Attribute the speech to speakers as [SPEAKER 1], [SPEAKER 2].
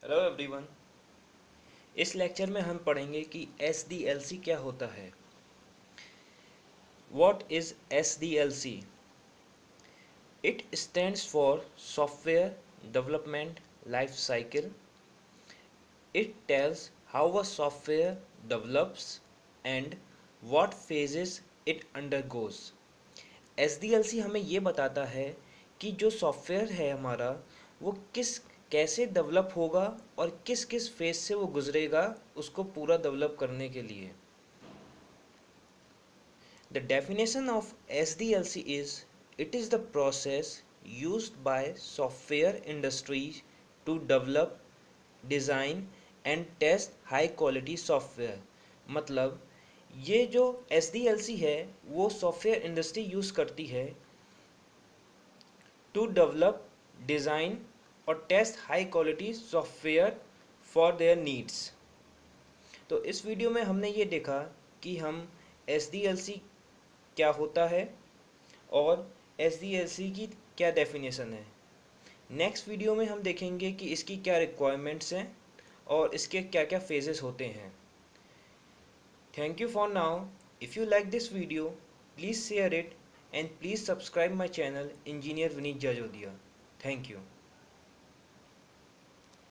[SPEAKER 1] Hello everyone. इस lecture में हम पढ़ेंगे कि SDLC क्या होता है। What is SDLC? It stands for software development life cycle. It tells how a software develops and what phases it undergoes. SDLC हमें ये बताता है कि जो सॉफ्टवेयर है हमारा वो कैसे डेवलप होगा और किस किस फेज से वो गुजरेगा उसको पूरा डेवलप करने के लिए। The definition of SDLC is it is the process used by software industries to develop, design and test high quality software। मतलब ये जो SDLC है वो सॉफ्टवेयर इंडस्ट्री यूज़ करती है टू डेवलप, डिज़ाइन और test high quality software for their needs. तो इस वीडियो में हमने ये देखा कि हम SDLC क्या होता है और SDLC की क्या डेफिनेशन है। नेक्स्ट वीडियो में हम देखेंगे कि इसकी क्या रिक्वायरमेंट्स हैं और इसके क्या क्या फेजेस होते हैं। Thank you for now. If you like this video please share it and please subscribe my channel engineer Vineet Jajodia. Thank you.